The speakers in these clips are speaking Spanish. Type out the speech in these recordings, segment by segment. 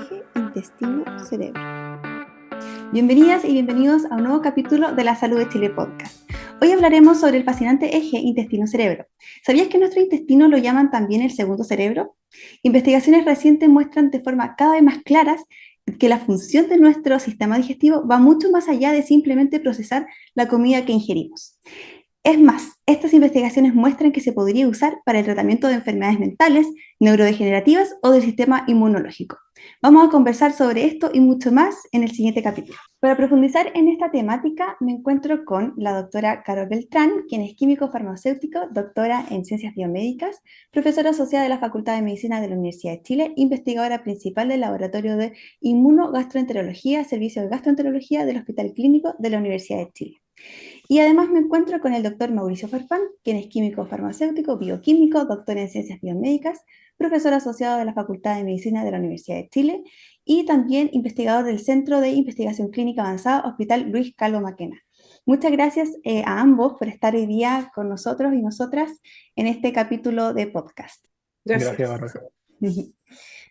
eje intestino-cerebro. Bienvenidas y bienvenidos a un nuevo capítulo de La Salud de Chile Podcast. Hoy hablaremos sobre el fascinante eje intestino-cerebro. ¿Sabías que nuestro intestino lo llaman también el segundo cerebro? Investigaciones recientes muestran de forma cada vez más claras que la función de nuestro sistema digestivo va mucho más allá de simplemente procesar la comida que ingerimos. Es más, estas investigaciones muestran que se podría usar para el tratamiento de enfermedades mentales, neurodegenerativas o del sistema inmunológico. Vamos a conversar sobre esto y mucho más en el siguiente capítulo. Para profundizar en esta temática, me encuentro con la doctora Carol Beltrán, quien es químico farmacéutico, doctora en ciencias biomédicas, profesora asociada de la Facultad de Medicina de la Universidad de Chile, investigadora principal del Laboratorio de Inmunogastroenterología, Servicio de Gastroenterología del Hospital Clínico de la Universidad de Chile. Y además me encuentro con el doctor Mauricio Farfán, quien es químico farmacéutico, bioquímico, doctor en ciencias biomédicas, profesor asociado de la Facultad de Medicina de la Universidad de Chile y también investigador del Centro de Investigación Clínica Avanzada, Hospital Luis Calvo Maquena. Muchas gracias a ambos por estar hoy día con nosotros y nosotras en este capítulo de podcast. Gracias, Gracias. Bárbara.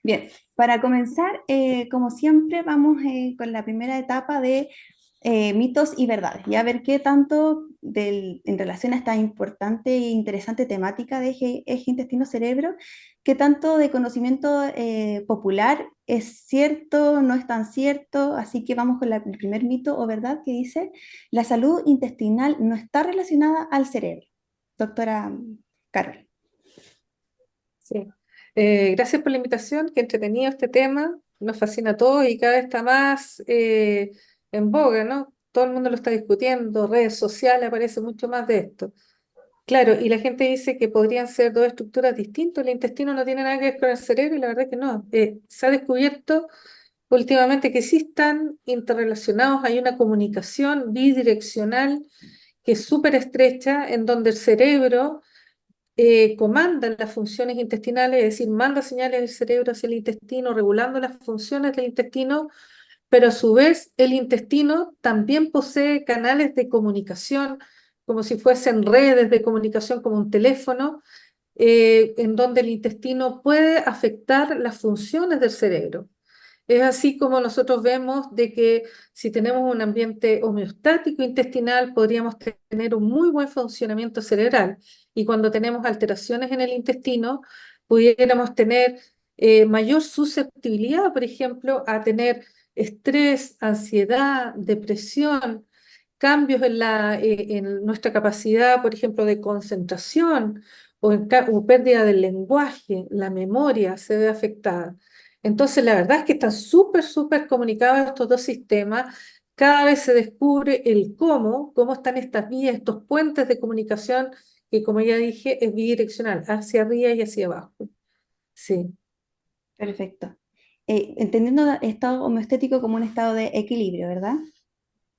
Bien, para comenzar, como siempre, vamos con la primera etapa de mitos y verdades, y a ver qué tanto en relación a esta importante e interesante temática de eje intestino-cerebro, qué tanto de conocimiento popular es cierto, no es tan cierto. Así que vamos con el primer mito o verdad que dice: la salud intestinal no está relacionada al cerebro. Doctora Carol. Sí. Gracias por la invitación, qué entretenido este tema, nos fascina a todos y cada vez está más en boga, ¿no? Todo el mundo lo está discutiendo, redes sociales, aparece mucho más de esto. Claro, y la gente dice que podrían ser dos estructuras distintas, el intestino no tiene nada que ver con el cerebro y la verdad que no. Se ha descubierto últimamente que sí están interrelacionados, hay una comunicación bidireccional que es súper estrecha en donde el cerebro comanda las funciones intestinales, es decir, manda señales del cerebro hacia el intestino, regulando las funciones del intestino, pero a su vez el intestino también posee canales de comunicación, como si fuesen redes de comunicación, como un teléfono, en donde el intestino puede afectar las funciones del cerebro. Es así como nosotros vemos de que si tenemos un ambiente homeostático intestinal, podríamos tener un muy buen funcionamiento cerebral. Y cuando tenemos alteraciones en el intestino, pudiéramos tener mayor susceptibilidad, por ejemplo, a tener estrés, ansiedad, depresión, cambios en nuestra capacidad, por ejemplo, de concentración o pérdida del lenguaje, la memoria se ve afectada. Entonces, la verdad es que están súper comunicados estos dos sistemas. Cada vez se descubre el cómo están estas vías, estos puentes de comunicación, que como ya dije, es bidireccional, hacia arriba y hacia abajo. Sí, Perfecto. Entendiendo estado homeostático como un estado de equilibrio, ¿verdad?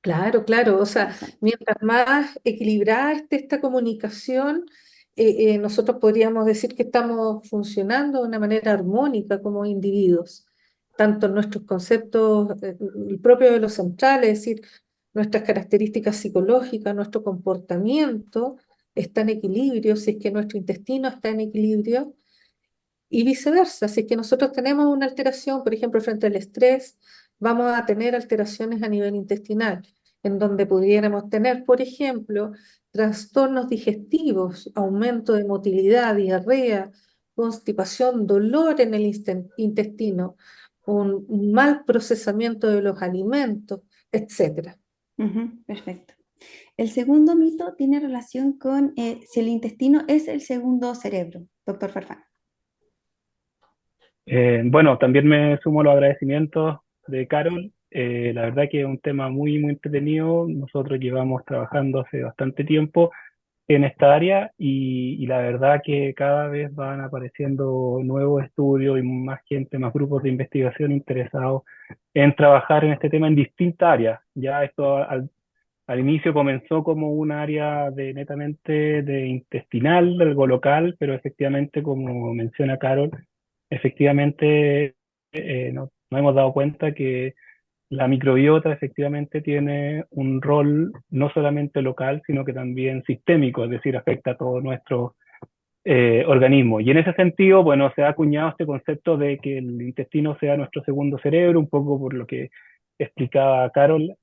claro. O sea, Interesante. mientras más equilibrada esté esta comunicación, nosotros podríamos decir que estamos funcionando de una manera armónica como individuos, tanto en nuestros conceptos, el propio de los centrales, es decir, nuestras características psicológicas, nuestro comportamiento está en equilibrio, si es que nuestro intestino está en equilibrio, y viceversa, si es que nosotros tenemos una alteración, por ejemplo, frente al estrés, vamos a tener alteraciones a nivel intestinal, en donde pudiéramos tener, por ejemplo, trastornos digestivos, aumento de motilidad, diarrea, constipación, dolor en el intestino, un mal procesamiento de los alimentos, etcétera. Ujú, perfecto. El segundo mito tiene relación con si el intestino es el segundo cerebro, doctor Farfán. Bueno, también me sumo a los agradecimientos de Carol. La verdad que es un tema muy entretenido. Nosotros llevamos trabajando hace bastante tiempo en esta área y la verdad que cada vez van apareciendo nuevos estudios y más gente, más grupos de investigación interesados en trabajar en este tema en distintas áreas. Ya esto al inicio comenzó como un área de netamente de intestinal, de algo local, pero efectivamente, como menciona Carol, efectivamente nos hemos dado cuenta que la microbiota efectivamente tiene un rol no solamente local, sino que también sistémico, es decir, afecta a todo organismo. Y en ese sentido, bueno, se ha acuñado este concepto de que el intestino sea nuestro segundo cerebro, un poco por lo que explicaba Carol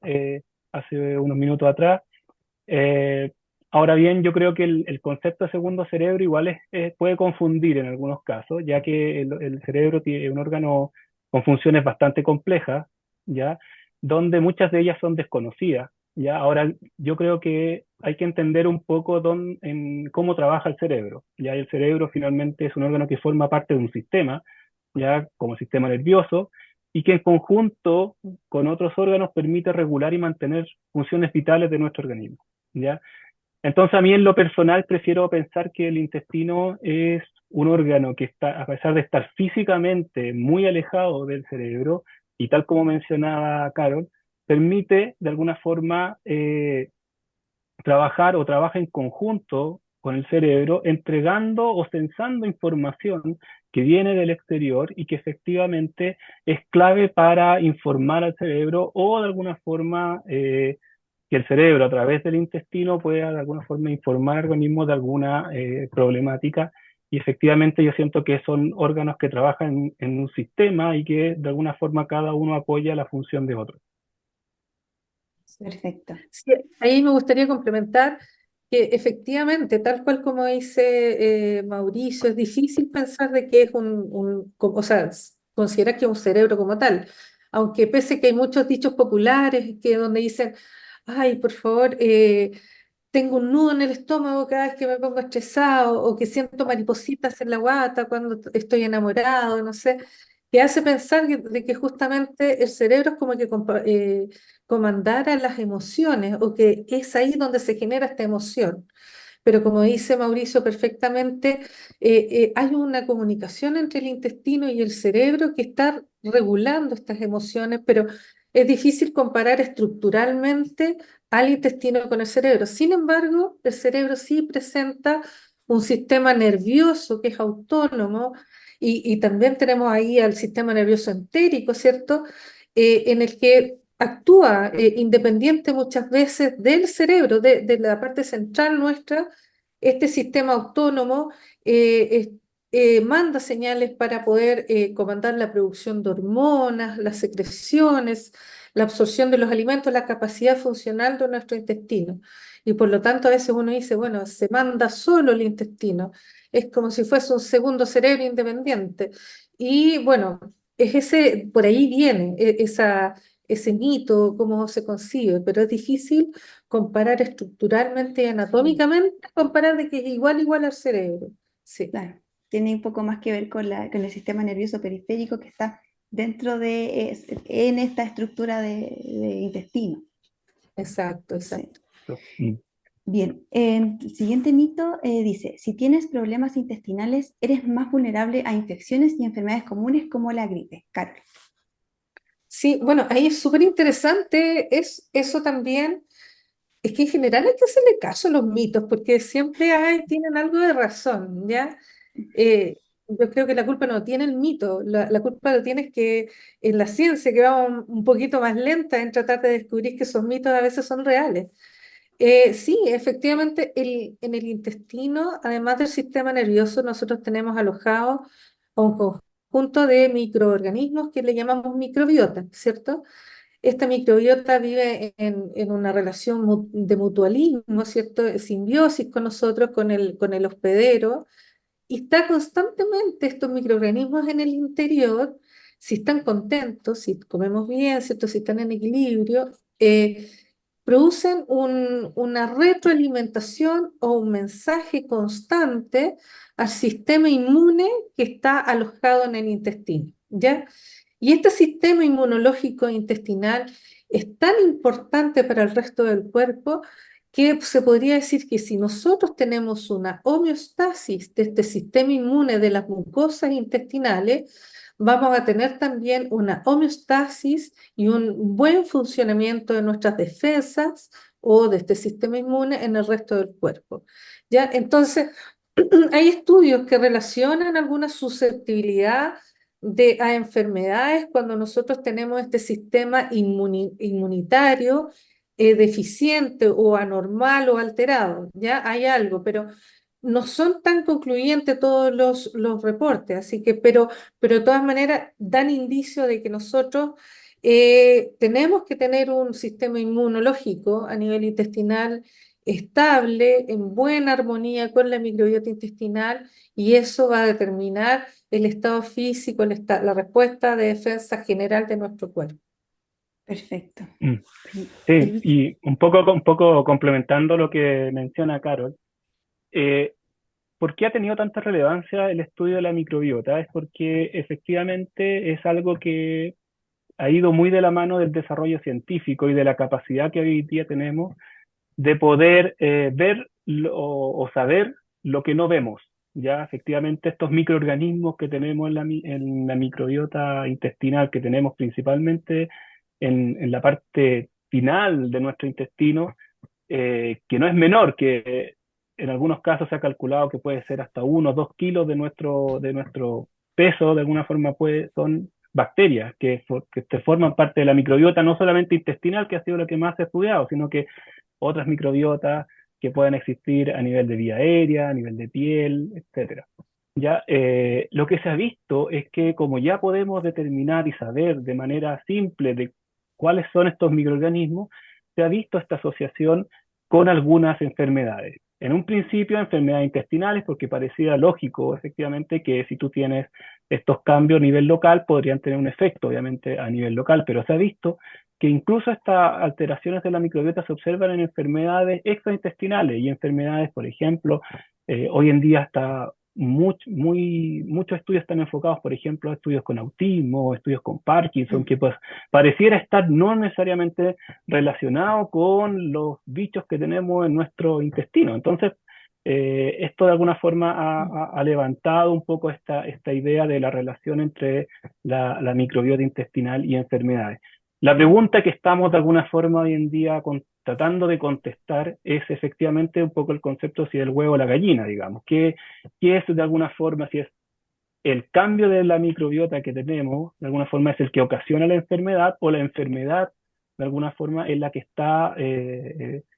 hace unos minutos atrás. Eh, Ahora bien, yo creo que el concepto de segundo cerebro igual puede confundir en algunos casos, ya que el cerebro tiene un órgano con funciones bastante complejas, ¿ya? Donde muchas de ellas son desconocidas, ¿ya? Ahora, yo creo que hay que entender un poco en cómo trabaja el cerebro, ¿ya? El cerebro finalmente es un órgano que forma parte de un sistema, ¿ya? Como sistema nervioso, y que en conjunto con otros órganos permite regular y mantener funciones vitales de nuestro organismo. ¿Ya? Entonces a mí en lo personal prefiero pensar que el intestino es un órgano que está, a pesar de estar físicamente muy alejado del cerebro, y tal como mencionaba Carol, permite de alguna forma trabajar o trabaja en conjunto con el cerebro, entregando o sensando información que viene del exterior y que efectivamente es clave para informar al cerebro o de alguna forma que el cerebro a través del intestino pueda de alguna forma informar al organismo de alguna problemática. Y efectivamente yo siento que son órganos que trabajan en un sistema y que de alguna forma cada uno apoya la función de otro. Perfecto. Sí, ahí me gustaría complementar que efectivamente, tal cual como dice Mauricio, es difícil pensar de que es o sea, considerar que es un cerebro como tal, aunque pese que hay muchos dichos populares que donde dicen, ay, por favor, tengo un nudo en el estómago cada vez que me pongo estresado o que siento maripositas en la guata cuando estoy enamorado, no sé, que hace pensar de que justamente el cerebro es como que comandara las emociones o que es ahí donde se genera esta emoción. Pero como dice Mauricio perfectamente, hay una comunicación entre el intestino y el cerebro que está regulando estas emociones, pero es difícil comparar estructuralmente al intestino con el cerebro. Sin embargo, el cerebro sí presenta un sistema nervioso que es autónomo y también tenemos ahí al sistema nervioso entérico, ¿cierto? En el que actúa independiente muchas veces del cerebro, de la parte central nuestra. Este sistema autónomo manda señales para poder comandar la producción de hormonas, las secreciones, la absorción de los alimentos, la capacidad funcional de nuestro intestino. Y por lo tanto a veces uno dice, bueno, se manda solo el intestino. Es como si fuese un segundo cerebro independiente. Y bueno, por ahí viene ese mito, cómo se concibe, pero es difícil comparar estructuralmente y anatómicamente, comparar de que es igual al cerebro. Sí, Claro, tiene un poco más que ver con el sistema nervioso periférico que está dentro en esta estructura de intestino. exacto, Sí. exacto. Bien, el siguiente mito dice, si tienes problemas intestinales, eres más vulnerable a infecciones y enfermedades comunes como la gripe. Carol. Sí, bueno, ahí es súper interesante eso también. Es que en general hay que hacerle caso a los mitos, porque siempre tienen algo de razón, ¿ya? Yo creo que la culpa no tiene el mito, la culpa lo tiene es que en la ciencia, que va un poquito más lenta en tratar de descubrir que esos mitos a veces son reales. Sí, efectivamente, en el intestino, además del sistema nervioso, nosotros tenemos alojado a un conjunto de microorganismos que le llamamos microbiota, ¿cierto? Esta microbiota vive en una relación de mutualismo, ¿cierto? Simbiosis con nosotros, con el hospedero, y está constantemente estos microorganismos en el interior, si están contentos, si comemos bien, ¿cierto? Si están en equilibrio, producen una retroalimentación o un mensaje constante al sistema inmune que está alojado en el intestino, ¿ya? Y este sistema inmunológico intestinal es tan importante para el resto del cuerpo que se podría decir que si nosotros tenemos una homeostasis de este sistema inmune de las mucosas intestinales, vamos a tener también una homeostasis y un buen funcionamiento de nuestras defensas o de este sistema inmune en el resto del cuerpo. ¿Ya? Entonces, hay estudios que relacionan alguna susceptibilidad a enfermedades cuando nosotros tenemos este sistema inmunitario deficiente o anormal o alterado, ¿ya? Hay algo, pero no son tan concluyentes todos los reportes, así que, pero de todas maneras dan indicio de que nosotros tenemos que tener un sistema inmunológico a nivel intestinal estable, en buena armonía con la microbiota intestinal, y eso va a determinar el estado físico, la respuesta de defensa general de nuestro cuerpo. Perfecto. Mm. Sí, y un poco complementando lo que menciona Carol, ¿por qué ha tenido tanta relevancia el estudio de la microbiota? Es porque efectivamente es algo que ha ido muy de la mano del desarrollo científico y de la capacidad que hoy día tenemos de poder ver o saber lo que no vemos. Ya efectivamente estos microorganismos que tenemos en la microbiota intestinal, que tenemos principalmente en la parte final de nuestro intestino, que no es menor, que en algunos casos se ha calculado que puede ser hasta 1 o 2 kilos de nuestro peso, de alguna forma son bacterias que te forman parte de la microbiota, no solamente intestinal, que ha sido lo que más se ha estudiado, sino que otras microbiotas que pueden existir a nivel de vía aérea, a nivel de piel, etcétera. Ya, lo que se ha visto es que como ya podemos determinar y saber de manera simple de cuáles son estos microorganismos, se ha visto esta asociación con algunas enfermedades. En un principio, enfermedades intestinales, porque parecía lógico, efectivamente, que si tú tienes estos cambios a nivel local, podrían tener un efecto, obviamente, a nivel local, pero se ha visto que incluso estas alteraciones de la microbiota se observan en enfermedades extraintestinales y enfermedades, por ejemplo, hoy en día está muchos estudios están enfocados, por ejemplo, a estudios con autismo, estudios con Parkinson, que pues pareciera estar no necesariamente relacionado con los bichos que tenemos en nuestro intestino. Entonces, esto de alguna forma ha levantado un poco esta idea de la relación entre la microbiota intestinal y enfermedades. La pregunta que estamos de alguna forma hoy en día tratando de contestar es efectivamente un poco el concepto si el huevo o la gallina, digamos. ¿Qué es de alguna forma, si es el cambio de la microbiota que tenemos, de alguna forma es el que ocasiona la enfermedad o la enfermedad de alguna forma es la que está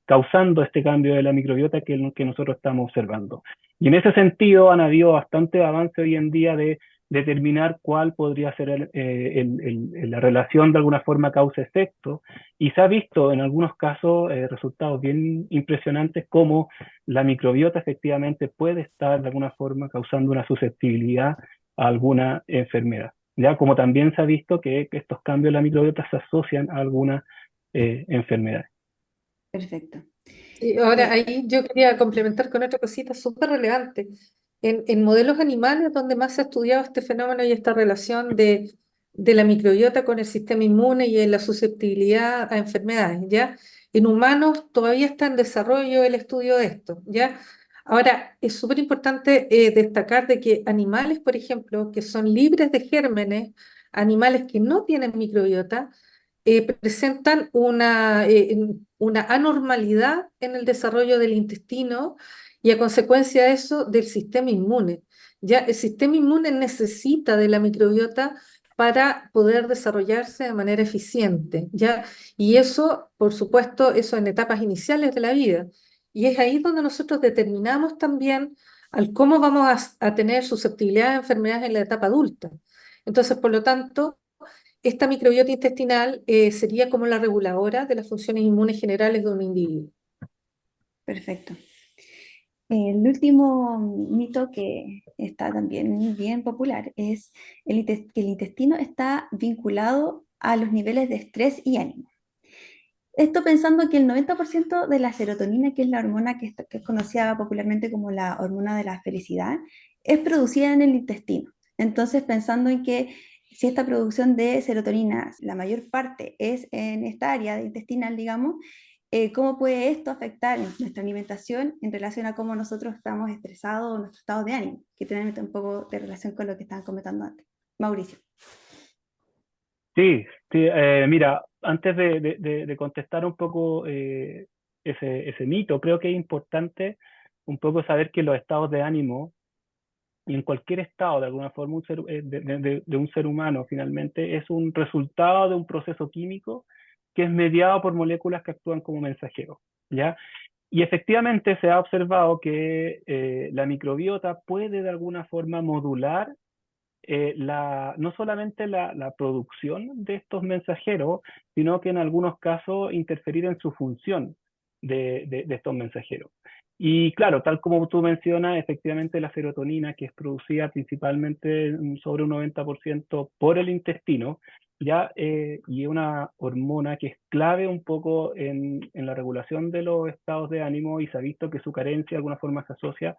causando este cambio de la microbiota que nosotros estamos observando? Y en ese sentido han habido bastante avance hoy en día de determinar cuál podría ser la relación de alguna forma causa-efecto, y se ha visto en algunos casos resultados bien impresionantes como la microbiota efectivamente puede estar de alguna forma causando una susceptibilidad a alguna enfermedad. Ya como también se ha visto que estos cambios en la microbiota se asocian a alguna enfermedad. Perfecto. Y ahora ahí yo quería complementar con otra cosita súper relevante. En modelos animales donde más se ha estudiado este fenómeno y esta relación de la microbiota con el sistema inmune y en la susceptibilidad a enfermedades, ¿ya? En humanos todavía está en desarrollo el estudio de esto, ¿ya? Ahora, es súper importante destacar de que animales, por ejemplo, que son libres de gérmenes, animales que no tienen microbiota, presentan una anormalidad en el desarrollo del intestino y a consecuencia de eso del sistema inmune. Ya el sistema inmune necesita de la microbiota para poder desarrollarse de manera eficiente, ¿ya? Y eso, por supuesto, eso en etapas iniciales de la vida. Y es ahí donde nosotros determinamos también al cómo vamos a tener susceptibilidad a enfermedades en la etapa adulta. Entonces, por lo tanto, esta microbiota intestinal sería como la reguladora de las funciones inmunes generales de un individuo. Perfecto. El último mito que está también bien popular es que el intestino está vinculado a los niveles de estrés y ánimo. Esto pensando que el 90% de la serotonina, que es la hormona que es conocida popularmente como la hormona de la felicidad, es producida en el intestino. Entonces, pensando en que si esta producción de serotonina, la mayor parte es en esta área intestinal, digamos, ¿cómo puede esto afectar nuestra alimentación en relación a cómo nosotros estamos estresados o nuestro estado de ánimo? Que tiene un poco de relación con lo que estaban comentando antes. Mauricio. Sí, sí, mira, antes de contestar un poco ese mito, creo que es importante un poco saber que los estados de ánimo, y en cualquier estado, de alguna forma, de un ser humano, finalmente, es un resultado de un proceso químico que es mediado por moléculas que actúan como mensajeros, ¿ya? Y efectivamente se ha observado que la microbiota puede de alguna forma modular no solamente la producción de estos mensajeros, sino que en algunos casos interferir en su función de estos mensajeros. Y claro, tal como tú mencionas, efectivamente la serotonina, que es producida principalmente sobre un 90% por el intestino, y es una hormona que es clave un poco en la regulación de los estados de ánimo, y se ha visto que su carencia de alguna forma se asocia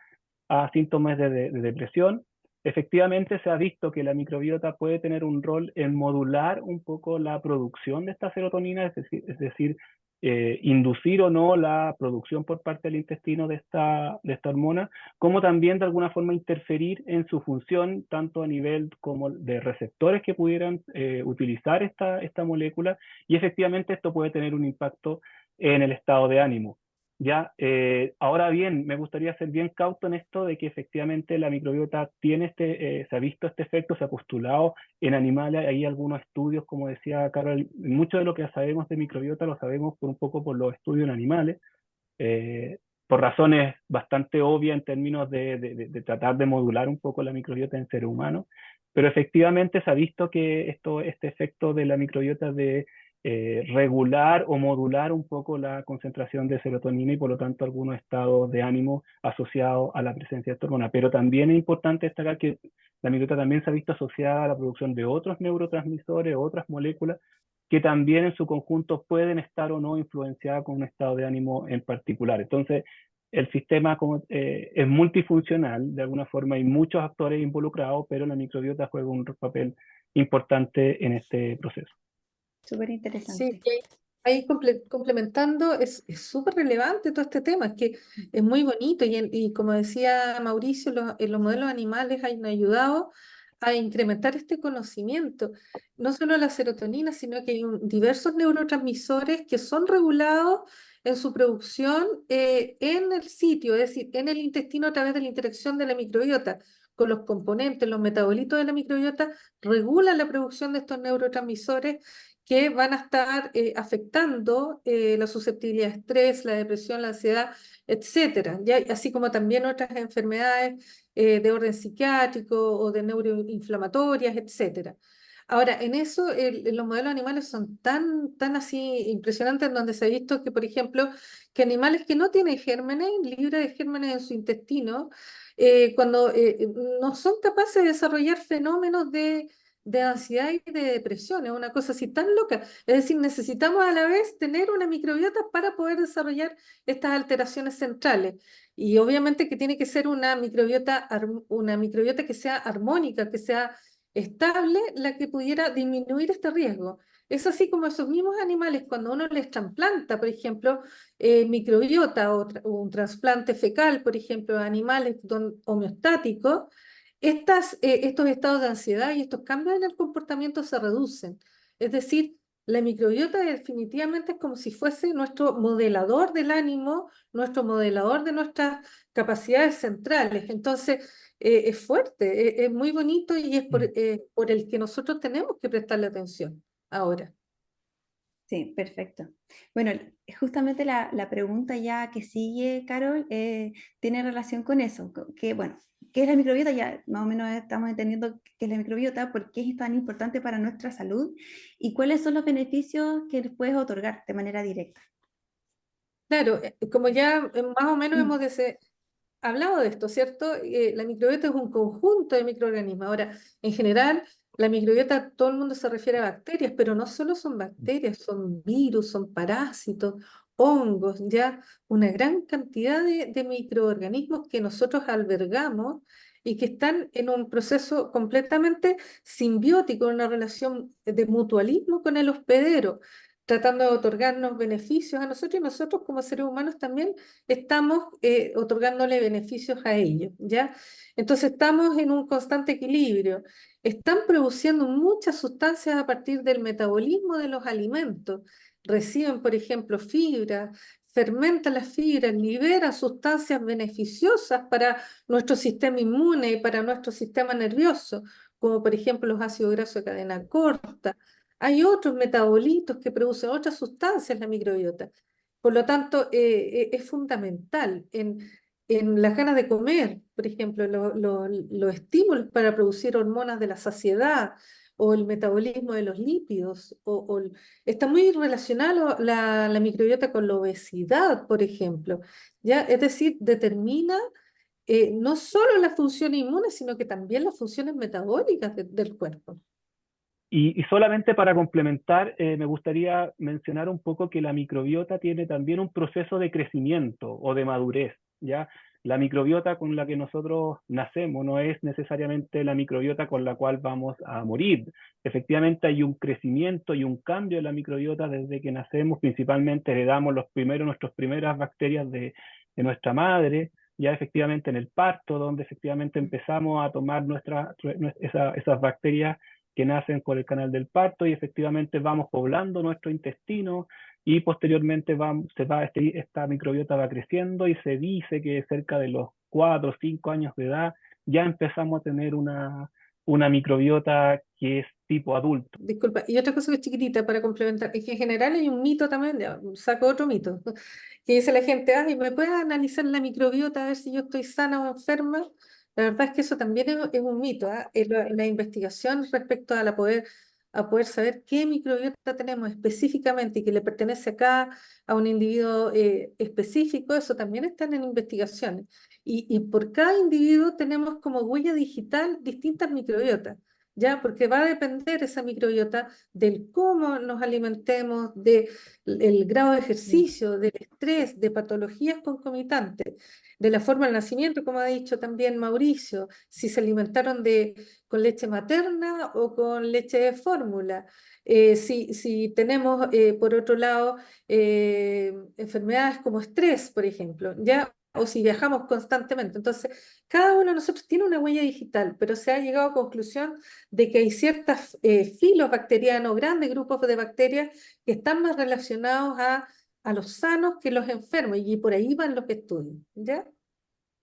a síntomas de depresión. Efectivamente, se ha visto que la microbiota puede tener un rol en modular un poco la producción de esta serotonina, es decir, inducir o no la producción por parte del intestino de esta hormona, como también de alguna forma interferir en su función, tanto a nivel como de receptores que pudieran utilizar esta molécula, y efectivamente esto puede tener un impacto en el estado de ánimo. Ahora bien, me gustaría ser bien cauto en esto de que efectivamente la microbiota tiene se ha visto este efecto, se ha postulado en animales, hay algunos estudios, como decía Carol, mucho de lo que sabemos de microbiota lo sabemos un poco por los estudios en animales, por razones bastante obvias en términos de tratar de modular un poco la microbiota en seres humanos, pero efectivamente se ha visto que este efecto de la microbiota de regular o modular un poco la concentración de serotonina y por lo tanto algunos estados de ánimo asociados a la presencia de esta hormona. Pero también es importante destacar que la microbiota también se ha visto asociada a la producción de otros neurotransmisores, otras moléculas que también en su conjunto pueden estar o no influenciadas con un estado de ánimo en particular. Entonces, el sistema es multifuncional, de alguna forma hay muchos actores involucrados, pero la microbiota juega un papel importante en este proceso. Súper Sí, interesante. ahí complementando, es súper relevante todo este tema, es que es muy bonito y como decía Mauricio, los modelos animales han ayudado a incrementar este conocimiento, no solo la serotonina, sino que hay diversos neurotransmisores que son regulados en su producción en el sitio, es decir, en el intestino a través de la interacción de la microbiota con los componentes, los metabolitos de la microbiota, regulan la producción de estos neurotransmisores que van a estar afectando la susceptibilidad de estrés, la depresión, la ansiedad, etcétera, ¿ya? Así como también otras enfermedades de orden psiquiátrico o de neuroinflamatorias, etcétera. Ahora, en eso los modelos animales son tan así impresionantes, en donde se ha visto que, por ejemplo, que animales que no tienen gérmenes, libres de gérmenes en su intestino, cuando no son capaces de desarrollar fenómenos de ansiedad y de depresión, es una cosa así tan loca. Es decir, necesitamos a la vez tener una microbiota para poder desarrollar estas alteraciones centrales. Y obviamente que tiene que ser una microbiota que sea armónica, que sea estable, la que pudiera disminuir este riesgo. Es así como esos mismos animales, cuando uno les trasplanta, por ejemplo, microbiota o un trasplante fecal, por ejemplo, a animales homeostáticos, estos estados de ansiedad y estos cambios en el comportamiento se reducen. Es decir, la microbiota definitivamente es como si fuese nuestro modelador del ánimo, nuestro modelador de nuestras capacidades centrales. Entonces, es fuerte, es muy bonito y es por el que nosotros tenemos que prestarle atención ahora. Sí, perfecto. Bueno, justamente la pregunta ya que sigue, Carol, tiene relación con eso, que bueno, ¿qué es la microbiota? Ya más o menos estamos entendiendo qué es la microbiota, por qué es tan importante para nuestra salud y cuáles son los beneficios que les puedes otorgar de manera directa. Claro, como ya más o menos Mm. hablado de esto, ¿cierto? La microbiota es un conjunto de microorganismos. Ahora, en general, la microbiota, todo el mundo se refiere a bacterias, pero no solo son bacterias, son virus, son parásitos, hongos, ya una gran cantidad de microorganismos que nosotros albergamos y que están en un proceso completamente simbiótico, en una relación de mutualismo con el hospedero, tratando de otorgarnos beneficios a nosotros y nosotros como seres humanos también estamos otorgándole beneficios a ellos, ¿ya? Entonces estamos en un constante equilibrio. Están produciendo muchas sustancias a partir del metabolismo de los alimentos. Reciben, por ejemplo, fibra, fermentan las fibras, liberan sustancias beneficiosas para nuestro sistema inmune y para nuestro sistema nervioso, como por ejemplo los ácidos grasos de cadena corta. Hay otros metabolitos que producen otras sustancias en la microbiota. Por lo tanto, es fundamental en las ganas de comer, por ejemplo, los estímulos para producir hormonas de la saciedad o el metabolismo de los lípidos, está muy relacionado la microbiota con la obesidad, por ejemplo, ¿ya? Es decir, determina no solo las funciones inmunes, sino que también las funciones metabólicas del cuerpo. Y solamente para complementar, me gustaría mencionar un poco que la microbiota tiene también un proceso de crecimiento o de madurez, ¿ya? La microbiota con la que nosotros nacemos no es necesariamente la microbiota con la cual vamos a morir. Efectivamente hay un crecimiento y un cambio de la microbiota desde que nacemos, principalmente heredamos nuestras primeras bacterias de nuestra madre, ya efectivamente en el parto, donde efectivamente empezamos a tomar esas bacterias que nacen por el canal del parto y efectivamente vamos poblando nuestro intestino y posteriormente esta microbiota va creciendo y se dice que cerca de los 4 o 5 años de edad ya empezamos a tener una microbiota que es tipo adulto. Disculpa, y otra cosa que es chiquitita para complementar, es que en general hay un mito también, ya, saco otro mito, que dice la gente, ay, ¿me puedes analizar la microbiota a ver si yo estoy sana o enferma? La verdad es que eso también es un mito, ¿ah? La investigación respecto a poder saber qué microbiota tenemos específicamente y que le pertenece acá a un individuo específico, eso también está en investigaciones. Y por cada individuo tenemos como huella digital distintas microbiotas. ¿Ya? Porque va a depender esa microbiota del cómo nos alimentemos, del grado de ejercicio, del estrés, de patologías concomitantes, de la forma del nacimiento, como ha dicho también Mauricio, si se alimentaron con leche materna o con leche de fórmula. Si tenemos, por otro lado, enfermedades como estrés, por ejemplo, ¿ya? O si viajamos constantemente. Entonces, cada uno de nosotros tiene una huella digital, pero se ha llegado a conclusión de que hay ciertos filos bacterianos, grandes grupos de bacterias que están más relacionados a los sanos que los enfermos, y por ahí van los estudios, ¿ya?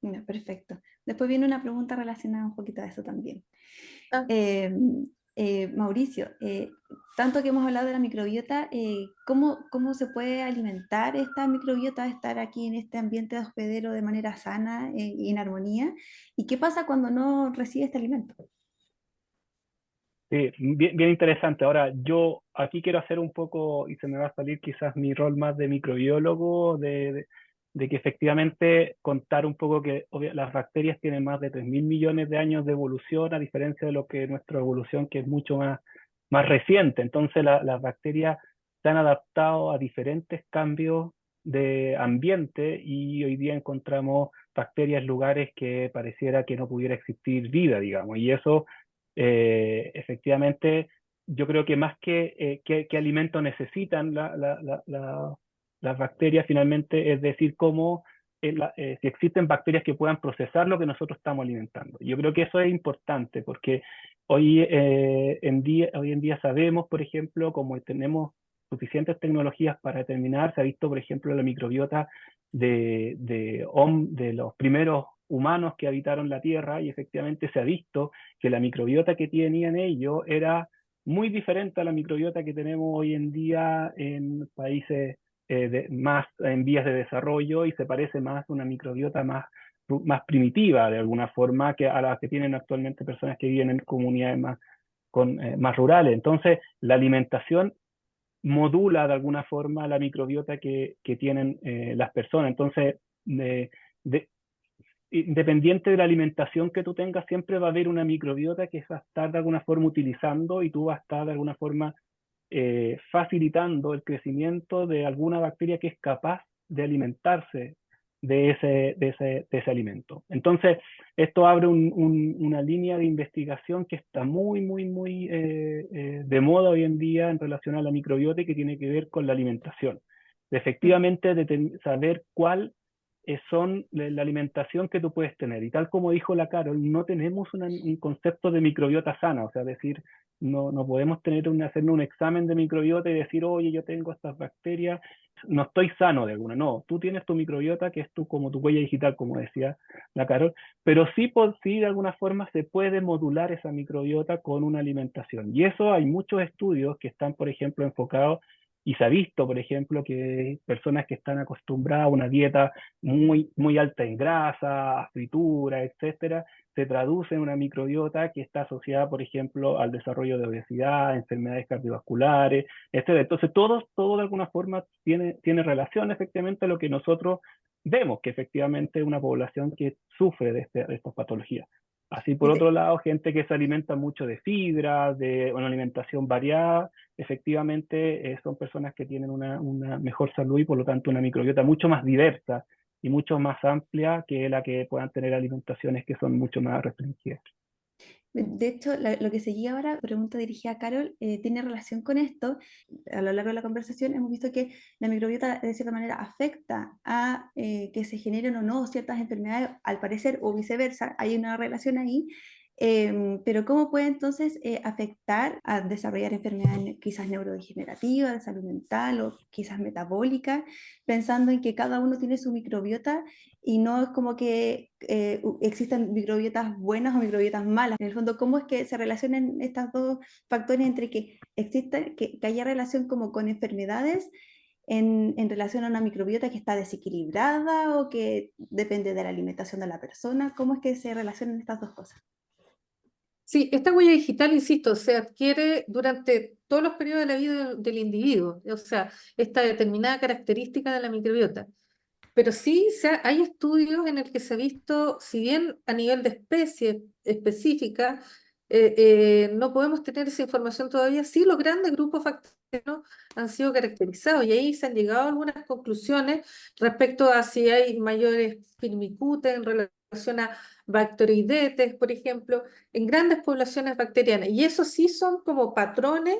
No, perfecto. Después viene una pregunta relacionada un poquito a eso también. Ah. Mauricio, tanto que hemos hablado de la microbiota, ¿cómo se puede alimentar esta microbiota, estar aquí en este ambiente hospedero de manera sana y en armonía? ¿Y qué pasa cuando no recibe este alimento? Sí, bien interesante. Ahora, yo aquí quiero hacer un poco, y se me va a salir quizás mi rol más de microbiólogo, de que efectivamente contar un poco que las bacterias tienen más de 3.000 millones de años de evolución, a diferencia de lo que nuestra evolución, que es mucho más reciente. Entonces, las bacterias se han adaptado a diferentes cambios de ambiente y hoy día encontramos bacterias en lugares que pareciera que no pudiera existir vida, digamos, y eso efectivamente, yo creo que más que qué alimento necesitan las bacterias, finalmente, es decir, cómo si existen bacterias que puedan procesar lo que nosotros estamos alimentando. Yo creo que eso es importante porque hoy en día sabemos, por ejemplo, como tenemos suficientes tecnologías para determinar, se ha visto, por ejemplo, la microbiota de los primeros humanos que habitaron la Tierra y efectivamente se ha visto que la microbiota que tenían ellos era muy diferente a la microbiota que tenemos hoy en día en países más en vías de desarrollo y se parece más a una microbiota más primitiva de alguna forma que a las que tienen actualmente personas que viven en comunidades más rurales. Entonces, la alimentación modula de alguna forma la microbiota que tienen las personas. Entonces, de, independiente de la alimentación que tú tengas, siempre va a haber una microbiota que va a estar de alguna forma utilizando y tú vas a estar de alguna forma facilitando el crecimiento de alguna bacteria que es capaz de alimentarse de ese alimento. Entonces, esto abre una línea de investigación que está muy de moda hoy en día en relación a la microbiota y que tiene que ver con la alimentación. Efectivamente, saber cuál son la alimentación que tú puedes tener. Y tal como dijo la Carol, no tenemos un concepto de microbiota sana, o sea, decir, no podemos hacernos un examen de microbiota y decir, oye, yo tengo estas bacterias, no estoy sano de alguna. No, tú tienes tu microbiota, que es como tu huella digital, como decía la Carol, pero sí de alguna forma se puede modular esa microbiota con una alimentación. Y eso hay muchos estudios que están, por ejemplo, enfocados Y se ha visto, por ejemplo, que personas que están acostumbradas a una dieta muy alta en grasa, a fritura, etcétera, se traduce en una microbiota que está asociada, por ejemplo, al desarrollo de obesidad, enfermedades cardiovasculares, etcétera. Entonces, todo de alguna forma tiene relación efectivamente a lo que nosotros vemos, que efectivamente es una población que sufre de estas patologías. Así, por Y otro de- lado, gente que se alimenta mucho de fibra, de una alimentación variada, efectivamente son personas que tienen una mejor salud y por lo tanto una microbiota mucho más diversa y mucho más amplia que la que puedan tener alimentaciones que son mucho más restringidas. De hecho, lo que seguía ahora, pregunta dirigida a Carol, tiene relación con esto. A lo largo de la conversación hemos visto que la microbiota de cierta manera afecta a que se generen o no ciertas enfermedades, al parecer, o viceversa, hay una relación ahí. Pero ¿cómo puede entonces afectar a desarrollar enfermedades quizás neurodegenerativas, de salud mental o quizás metabólicas, pensando en que cada uno tiene su microbiota y no es como que existen microbiotas buenas o microbiotas malas? En el fondo, ¿cómo es que se relacionan estos dos factores entre que exista, que haya relación como con enfermedades en relación a una microbiota que está desequilibrada o que depende de la alimentación de la persona? ¿Cómo es que se relacionan estas dos cosas? Sí, esta huella digital, insisto, se adquiere durante todos los periodos de la vida del individuo, o sea, esta determinada característica de la microbiota. Pero sí hay estudios en el que se ha visto, si bien a nivel de especie específica, no podemos tener esa información todavía, sí los grandes grupos bacterianos han sido caracterizados y ahí se han llegado a algunas conclusiones respecto a si hay mayores firmicutes en relación a bacteroidetes, por ejemplo, en grandes poblaciones bacterianas. Y eso sí son como patrones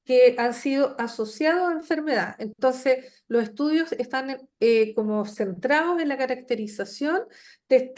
que han sido asociados a enfermedad. Entonces, los estudios están como centrados en la caracterización de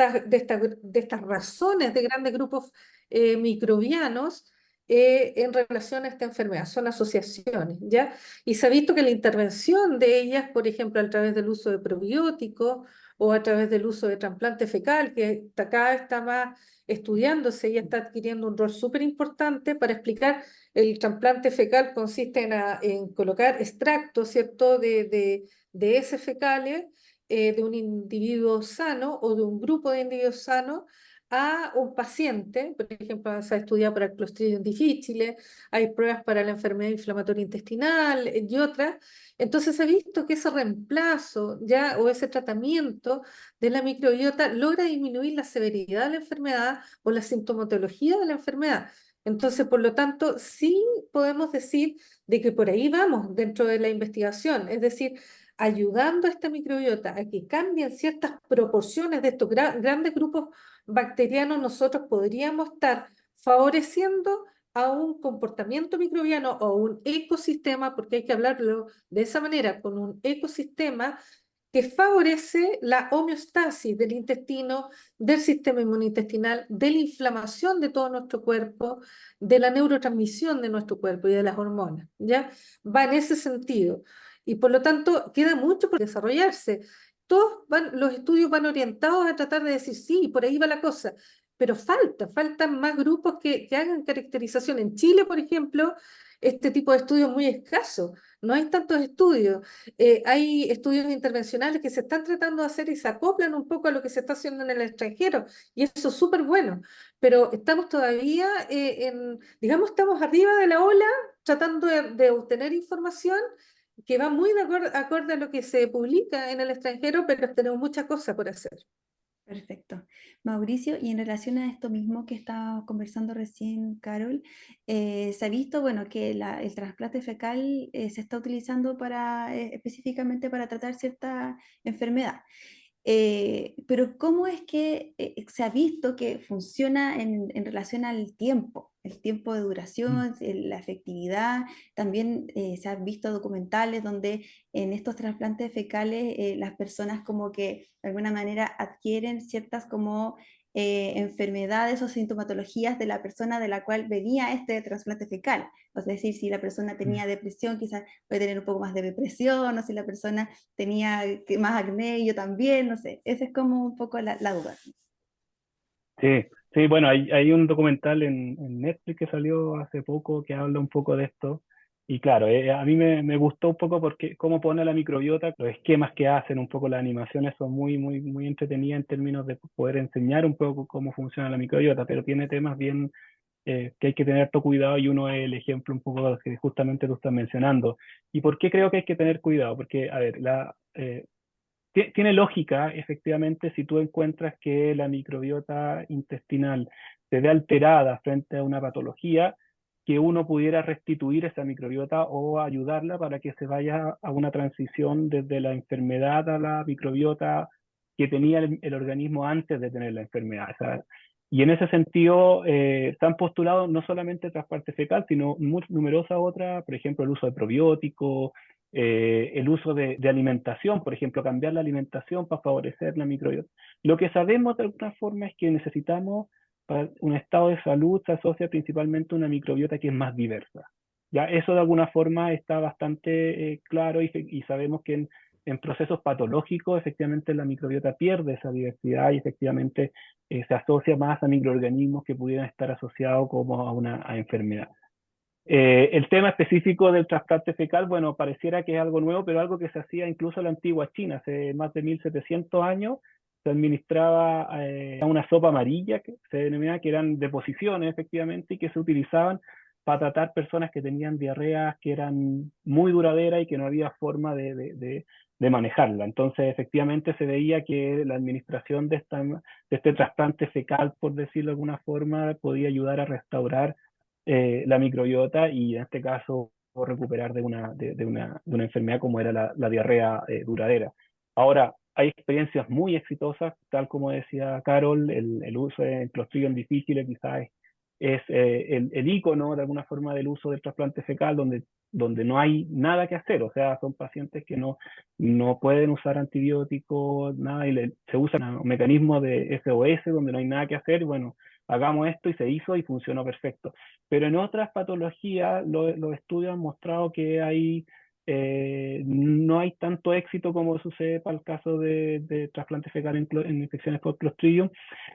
estas razones de grandes grupos microbianos en relación a esta enfermedad. Son asociaciones, ¿ya? Y se ha visto que la intervención de ellas, por ejemplo, a través del uso de probióticos o a través del uso de trasplante fecal, que cada vez está más estudiándose y está adquiriendo un rol súper importante para explicar. El trasplante fecal consiste en colocar extractos, ¿cierto?, de heces fecales de un individuo sano o de un grupo de individuos sanos a un paciente. Por ejemplo, se ha estudiado para el Clostridium difficile, hay pruebas para la enfermedad inflamatoria intestinal y otras. Entonces se ha visto que ese reemplazo ya o ese tratamiento de la microbiota logra disminuir la severidad de la enfermedad o la sintomatología de la enfermedad. Entonces, por lo tanto, sí podemos decir de que por ahí vamos dentro de la investigación, es decir, ayudando a esta microbiota a que cambien ciertas proporciones de estos grandes grupos bacterianos, nosotros podríamos estar favoreciendo a un comportamiento microbiano o un ecosistema, porque hay que hablarlo de esa manera, con un ecosistema que favorece la homeostasis del intestino, del sistema inmunointestinal, de la inflamación de todo nuestro cuerpo, de la neurotransmisión de nuestro cuerpo y de las hormonas, ¿ya? Va en ese sentido. Y por lo tanto, queda mucho por desarrollarse. Los estudios van orientados a tratar de decir, sí, por ahí va la cosa, pero faltan más grupos que hagan caracterización. En Chile, por ejemplo, este tipo de estudios es muy escaso, no hay tantos estudios. Hay estudios intervencionales que se están tratando de hacer y se acoplan un poco a lo que se está haciendo en el extranjero, y eso es súper bueno, pero estamos todavía digamos, estamos arriba de la ola tratando de obtener información que va muy acorde a lo que se publica en el extranjero, pero tenemos muchas cosas por hacer. Perfecto. Mauricio, y en relación a esto mismo que estaba conversando recién, Carol, se ha visto, bueno, que el trasplante fecal se está utilizando específicamente para tratar cierta enfermedad. Pero ¿cómo es que se ha visto que funciona en relación al tiempo? El tiempo de duración, la efectividad. También se han visto documentales donde en estos trasplantes fecales las personas como que de alguna manera adquieren ciertas como enfermedades o sintomatologías de la persona de la cual venía este trasplante fecal. Es decir, si la persona tenía depresión, quizás puede tener un poco más de depresión, o si la persona tenía más acné, yo también, no sé. Esa es como un poco la duda. Sí, sí, bueno, hay un documental en Netflix que salió hace poco que habla un poco de esto. Y claro, a mí me gustó un poco porque cómo pone la microbiota, los esquemas que hacen, un poco las animaciones son muy entretenidas en términos de poder enseñar un poco cómo funciona la microbiota, pero tiene temas bien que hay que tener todo cuidado y uno es el ejemplo un poco de los que justamente tú estás mencionando. ¿Y por qué creo que hay que tener cuidado? Porque, a ver, tiene lógica, efectivamente, si tú encuentras que la microbiota intestinal se ve alterada frente a una patología, que uno pudiera restituir esa microbiota o ayudarla para que se vaya a una transición desde la enfermedad a la microbiota que tenía el organismo antes de tener la enfermedad. O sea, y en ese sentido, se han postulado no solamente trasplante fecal, sino numerosas otras, por ejemplo, el uso de probióticos, el uso de alimentación, por ejemplo, cambiar la alimentación para favorecer la microbiota. Lo que sabemos de alguna forma es que necesitamos, para un estado de salud se asocia principalmente a una microbiota que es más diversa. Ya eso de alguna forma está bastante claro y sabemos que en procesos patológicos efectivamente la microbiota pierde esa diversidad y efectivamente se asocia más a microorganismos que pudieran estar asociados como a una enfermedad. El tema específico del trasplante fecal, bueno, pareciera que es algo nuevo, pero algo que se hacía incluso en la antigua China, hace más de 1700 años, se administraba una sopa amarilla, que se denominaba, que eran deposiciones efectivamente, y que se utilizaban para tratar personas que tenían diarreas que eran muy duraderas y que no había forma de manejarla. Entonces, efectivamente, se veía que la administración de este trasplante fecal, por decirlo de alguna forma, podía ayudar a restaurar la microbiota y en este caso recuperar de una enfermedad como era la diarrea duradera. Ahora, hay experiencias muy exitosas, tal como decía Carol, el uso de Clostridium difficile quizás es el icono de alguna forma del uso del trasplante fecal, donde no hay nada que hacer, o sea, son pacientes que no pueden usar antibióticos, nada, y se usa un mecanismo de SOS donde no hay nada que hacer, y bueno, hagamos esto y se hizo y funcionó perfecto. Pero en otras patologías los estudios han mostrado que no hay tanto éxito como sucede para el caso de trasplante fecal en infecciones por Clostridium.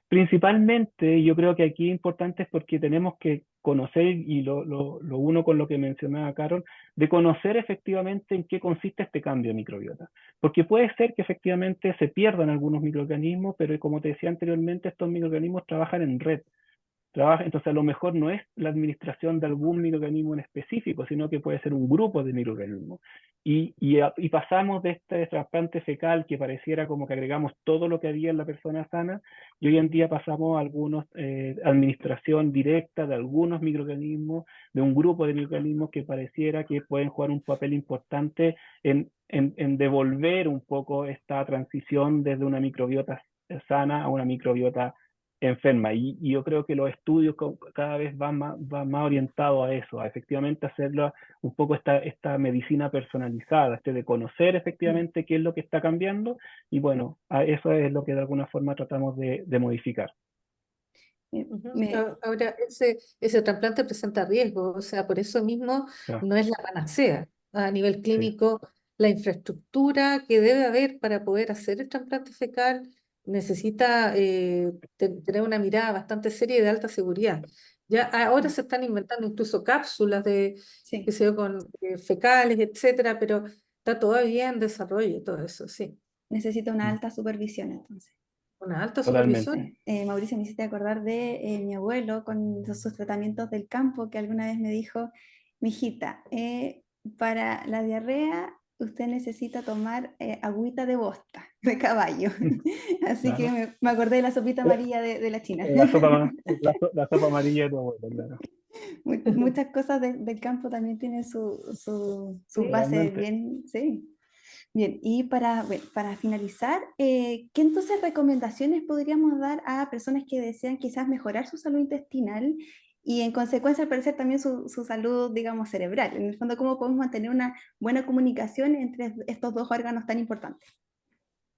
Principalmente, yo creo que aquí es importante es porque tenemos que conocer, y lo uno con lo que mencionaba Carol, de conocer efectivamente en qué consiste este cambio de microbiota. Porque puede ser que efectivamente se pierdan algunos microorganismos, pero como te decía anteriormente, estos microorganismos trabajan en red. Entonces, a lo mejor no es la administración de algún microorganismo en específico, sino que puede ser un grupo de microorganismos. Y pasamos de este trasplante fecal que pareciera como que agregamos todo lo que había en la persona sana, y hoy en día pasamos a algunos administración directa de algunos microorganismos, de un grupo de microorganismos que pareciera que pueden jugar un papel importante en devolver un poco esta transición desde una microbiota sana a una microbiota enferma. Y yo creo que los estudios cada vez van más orientados a eso, a efectivamente hacerlo un poco esta medicina personalizada, de conocer efectivamente qué es lo que está cambiando, y bueno, eso es lo que de alguna forma tratamos de modificar. Ahora, ese trasplante presenta riesgo, o sea, por eso mismo Claro, no es la panacea. A nivel sí, clínico, la infraestructura que debe haber para poder hacer el trasplante fecal necesita tener una mirada bastante seria y de alta seguridad. Ya ahora se están inventando incluso cápsulas que Sí, se con fecales, etcétera, pero está todavía en desarrollo todo eso, sí. necesita una mm, alta supervisión entonces. Una alta totalmente. supervisión. Mauricio, me hiciste acordar de mi abuelo con sus tratamientos del campo, que alguna vez me dijo, mijita, para la diarrea usted necesita tomar agüita de bosta, de caballo. Así que Claro. me acordé de la sopita Eh, amarilla de la China. la sopa amarilla de tu abuelo, claro. Muchas cosas del campo también tienen su Sí. base Totalmente. bien, sí. Bien, y bueno, para finalizar, ¿qué entonces recomendaciones podríamos dar a personas que desean quizás mejorar su salud intestinal y en consecuencia al parecer también su salud, digamos, cerebral? En el fondo, ¿cómo podemos mantener una buena comunicación entre estos dos órganos tan importantes?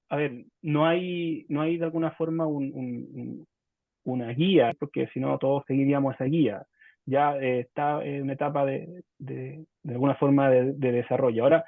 A ver, no hay de alguna forma una guía, porque si no todos seguiríamos esa guía. Ya está en una etapa de alguna forma de desarrollo. Ahora,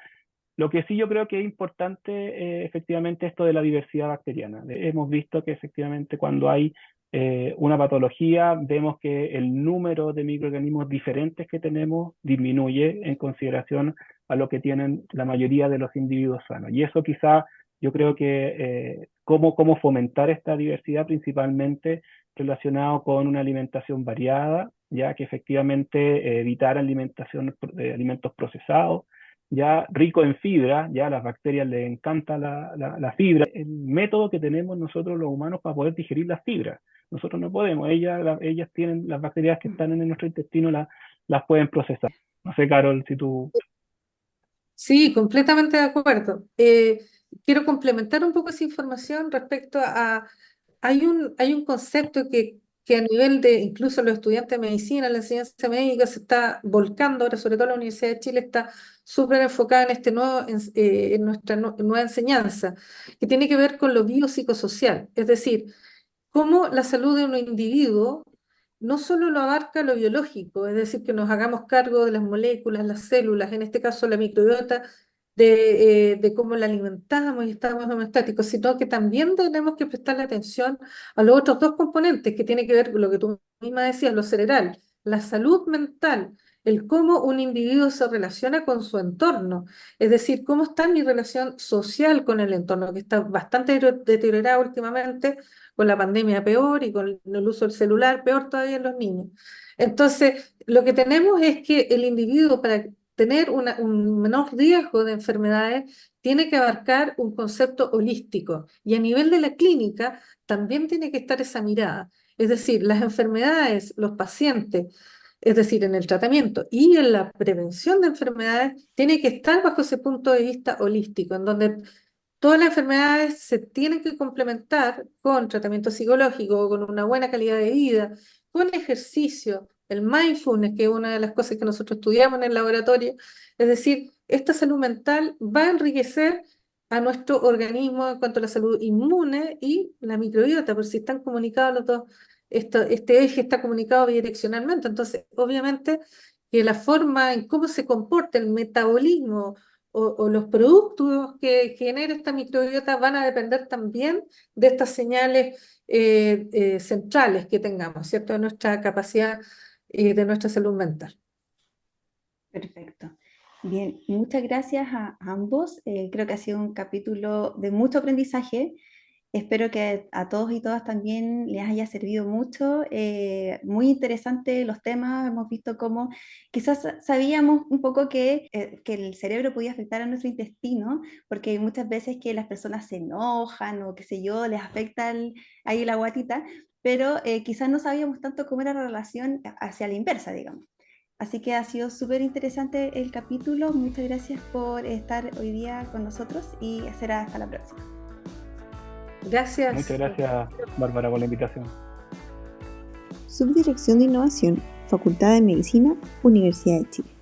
lo que sí yo creo que es importante, efectivamente, esto de la diversidad bacteriana. Hemos visto que efectivamente cuando hay una patología, vemos que el número de microorganismos diferentes que tenemos disminuye en consideración a lo que tienen la mayoría de los individuos sanos. Y eso quizá yo creo que cómo fomentar esta diversidad, principalmente relacionado con una alimentación variada, ya que efectivamente evitar alimentos procesados, ya rico en fibra, ya a las bacterias les encanta la fibra. El método que tenemos nosotros los humanos para poder digerir la fibra. Nosotros no podemos, ellas tienen las bacterias que están en nuestro intestino, las pueden procesar. No sé, Carol, si tú... Sí, completamente de acuerdo. Quiero complementar un poco esa información respecto a, hay un concepto que a nivel de incluso los estudiantes de medicina, la enseñanza médica se está volcando ahora, sobre todo la Universidad de Chile está súper enfocada en en nuestra nueva enseñanza, que tiene que ver con lo biopsicosocial, es decir, cómo la salud de un individuo no solo lo abarca lo biológico, es decir, que nos hagamos cargo de las moléculas, las células, en este caso la microbiota, de cómo la alimentamos y estamos homeostáticos, sino que también tenemos que prestarle atención a los otros dos componentes que tienen que ver con lo que tú misma decías, lo cerebral, la salud mental, el cómo un individuo se relaciona con su entorno, es decir, cómo está mi relación social con el entorno, que está bastante deteriorada últimamente con la pandemia peor y con el uso del celular peor todavía en los niños. Entonces, lo que tenemos es que el individuo para tener un menor riesgo de enfermedades tiene que abarcar un concepto holístico y a nivel de la clínica también tiene que estar esa mirada. Es decir, las enfermedades, los pacientes, es decir, en el tratamiento y en la prevención de enfermedades, tiene que estar bajo ese punto de vista holístico, en donde todas las enfermedades se tienen que complementar con tratamiento psicológico, con una buena calidad de vida, con ejercicio, el mindfulness, que es una de las cosas que nosotros estudiamos en el laboratorio. Es decir, esta salud mental va a enriquecer a nuestro organismo en cuanto a la salud inmune y la microbiota, por si están comunicados los dos, este eje está comunicado bidireccionalmente. Entonces, obviamente, que la forma en cómo se comporta el metabolismo o los productos que genera esta microbiota van a depender también de estas señales centrales que tengamos, ¿cierto? De nuestra capacidad y de nuestra salud mental. Perfecto. Bien, muchas gracias a ambos. Creo que ha sido un capítulo de mucho aprendizaje. Espero que a todos y todas también les haya servido mucho. Muy interesante los temas. Hemos visto cómo quizás sabíamos un poco que el cerebro podía afectar a nuestro intestino, porque hay muchas veces que las personas se enojan o qué sé yo, les afecta ahí la guatita, pero quizás no sabíamos tanto cómo era la relación hacia la inversa, digamos. Así que ha sido súper interesante el capítulo. Muchas gracias por estar hoy día con nosotros y será hasta la próxima. Gracias. Muchas gracias, Bárbara, por la invitación. Subdirección de Innovación, Facultad de Medicina, Universidad de Chile.